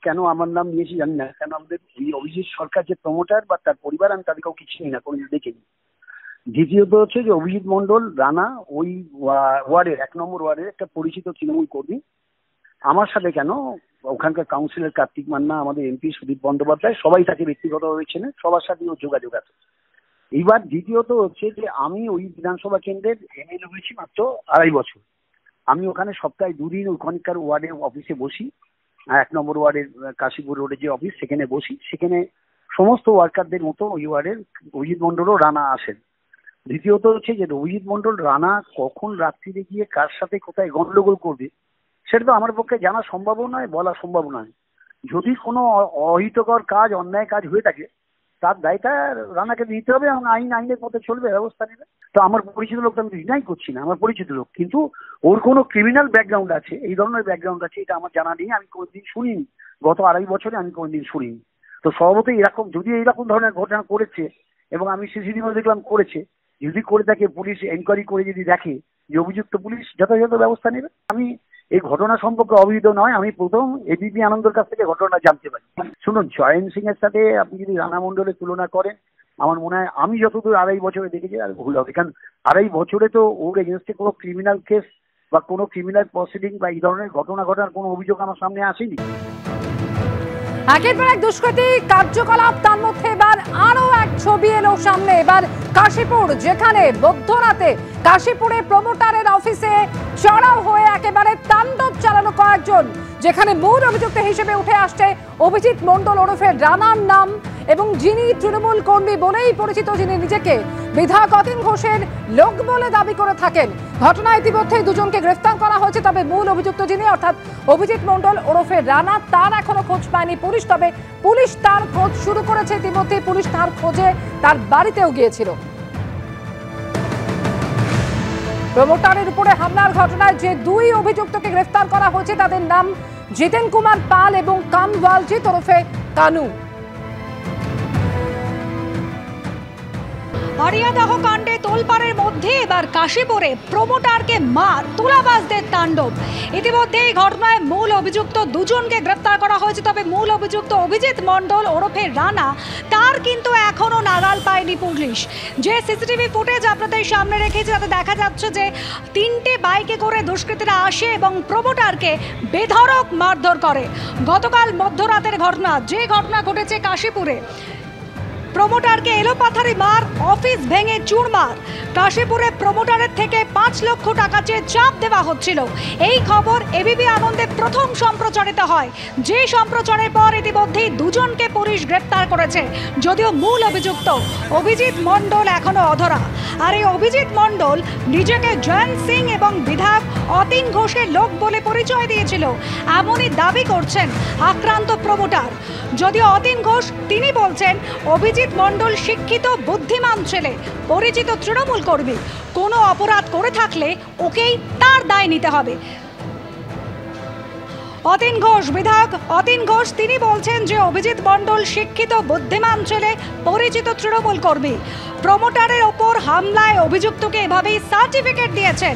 কেন আমার নাম নিয়েছি জানি না, কেন আমাদের অভিজিৎ সরকার যে প্রমোটার বা তার পরিবার, আমি তাদের কাউকে চিনি না, কোনো দেখিনি। দ্বিতীয়ত হচ্ছে যে অভিজিৎ মন্ডল রানা ওই ওয়ার্ডের 1 নম্বর ওয়ার্ডের একটা পরিচিত তৃণমূল কর্মী। আমার সাথে কেন, ওখানকার কাউন্সিলর কার্তিক মান্না, আমাদের এমপি সুদীপ বন্দ্যোপাধ্যায়, সবাই তাকে ব্যক্তিগতভাবে চেনে, সবার সাথে ওর যোগাযোগ আছে। এইবার দ্বিতীয়ত হচ্ছে যে আমি ওই বিধানসভা কেন্দ্রের এমএলএ হয়েছি মাত্র 2.5 বছর। আমি ওখানে সপ্তাহে 2 দিন ওখানকার ওয়ার্ডের অফিসে বসি, 1 নম্বর ওয়ার্ডের কাশীপুর রোডে যে অফিস, সেখানে বসি। সেখানে সমস্ত ওয়ার্কারদের মতো ওই ওয়ার্ডের অভিজিৎ মন্ডলও রানা আসেন। দ্বিতীয়ত হচ্ছে যে অভিজিৎ মন্ডল রানা কখন রাত্রিরে গিয়ে কার সাথে কোথায় গন্ডগোল করবে সেটা তো আমার পক্ষে জানা সম্ভব নয়, বলা সম্ভব নয়। যদি কোনো অহিতকর কাজ, অন্যায় কাজ হয়ে থাকে, তার দায়টা রানাকে দিতে হবে এবং আইনের পথে চলবে, ব্যবস্থা নেবে। তো আমার পরিচিত লোক, আমি ডিনাই করছি না, আমার পরিচিত লোক, কিন্তু ওর কোনো ক্রিমিনাল ব্যাকগ্রাউন্ড আছে, এই ধরনের ব্যাকগ্রাউন্ড আছে, এটা আমার জানা নেই, আমি কোনোদিন শুনিনি। গত 2.5 বছরে আমি কোনোদিন শুনিনি। তো স্বভাবতই এরকম, যদি এইরকম ধরনের ঘটনা করেছে এবং আমি সিসিটিভি দেখলাম করেছে, যদি করে থাকে, পুলিশ এনকোয়ারি করে যদি দেখে যে অভিযুক্ত, পুলিশ যথাযথ ব্যবস্থা নেবে। আমি এই ঘটনা সম্পর্কে অবহিত নয়, আমি প্রথম এবিপি আনন্দের কাছ থেকে ঘটনা জানতে পারি। শুনুন, জয়ন্ত সিং এর সাথে আপনি যদি রানা মন্ডলের তুলনা করেন, আমার মনে হয় আমি যতদূর 2.5 বছরে দেখেছি আর ভুল হবে, কারণ 2.5 বছরে তো ওর এগেনস্টে কোনো ক্রিমিনাল কেস বা কোনো ক্রিমিনাল প্রসিডিং বা এই ধরনের ঘটনা ঘটার কোনো অভিযোগ আমার সামনে আসেনি। একের পর এক দুষ্কৃতী কার্যকলাপ, তার মধ্যে এবার আরো এক ছবি এলো সামনে। এবার কাশীপুর, যেখানে মধ্যরাতে কাশীপুরে প্রমোটারের অফিসে চড়াও হয়ে একেবারে তাণ্ডব চালানো কয়েকজন, যেখানে মূল অভিযুক্ত হিসেবে উঠে আসছে অভিজিৎ মন্ডল ওরফে রানার নাম, এবং যিনি তৃণমূল কর্মী বলেই পরিচিত, যিনি নিজেকে বিধায়ক অতীন ঘোষের লোক বলে দাবি করে থাকেন। ঘটনায় ইতিমধ্যে দুজনকে গ্রেফতার করা হয়েছে, তবে মূল অভিযুক্ত যিনি অর্থাৎ অভিজিৎ মন্ডল ওরফে রানা, তার এখনো খোঁজ পায়নি পুলিশ। তবে পুলিশ তার খোঁজ শুরু করেছে ইতিমধ্যে, পুলিশ তার খোঁজে তার বাড়িতেও গিয়েছিল। প্রমোটারের উপরে হামলার ঘটনায় যে 2 অভিযুক্তকে গ্রেফতার করা হয়েছে, তাদের নাম জিতেন কুমার পাল এবং কামওয়ালজিৎ ওরফে কানু। হরিয়াদাহ কাণ্ডে তোলপাড়ের মধ্যে এবার কাশীপুরে প্রমোটারকে মার তোলাবাজদের তাণ্ডব। ইতিমধ্যে এই ঘটনায় মূল অভিযুক্ত দুজনকে গ্রেফতার করা হয়েছে, তবে মূল অভিযুক্ত অভিজিৎ মন্ডল ওরফে রানা, তার কিন্তু এখনো নাগাল পায়নি পুলিশ। যে সিসিটিভি ফুটেজ আপনাদের সামনে রেখেছে, তাতে দেখা যাচ্ছে যে 3টে বাইকে করে দুষ্কৃতীরা আসে এবং প্রমোটারকে বেধড়ক মারধর করে। গতকাল মধ্যরাতের ঘটনা, যে ঘটনা ঘটেছে কাশীপুরে, প্রমোটারকে এলোপাথারি মার, অফিস ভেঙে চুরমার। কাশীপুরে প্রমোটারের থেকে 5 লক্ষ টাকা চেয়ে চাপ দেওয়া হচ্ছিল। এই খবর এবিপি আনন্দে প্রথম সম্প্রচারিত হয়, যে সম্প্রচারের পর ইতিমধ্যেই দুজনকে পুলিশ গ্রেপ্তার করেছে, যদিও মূল অভিযুক্ত অভিজিৎ মন্ডল এখনো অধরা। আর এই অভিজিৎ মন্ডল নিজেকে জয়ন্ত সিং এবং বিধায়ক অতীন ঘোষের লোক বলে পরিচয় দিয়েছিল, এমনই দাবি করছেন আক্রান্ত প্রমোটার। যদিও অতীন ঘোষ, তিনি বলছেন অভিজিৎ মন্ডল শিক্ষিত বুদ্ধিমান ছেলে, পরিচিত তৃণমূল কর্মী, কোনো অপরাধ করে থাকলে ওকেই তার দায় নিতে হবে। অতীন ঘোষ, বিধায়ক অতীন ঘোষ, তিনি বলছেন যে অভিজিৎ মন্ডল শিক্ষিত বুদ্ধিমান ছেলে, পরিচিত তৃণমূল কর্মী, প্রমোটারের ওপর হামলায় অভিযুক্তকে এভাবেই সার্টিফিকেট দিয়েছেন।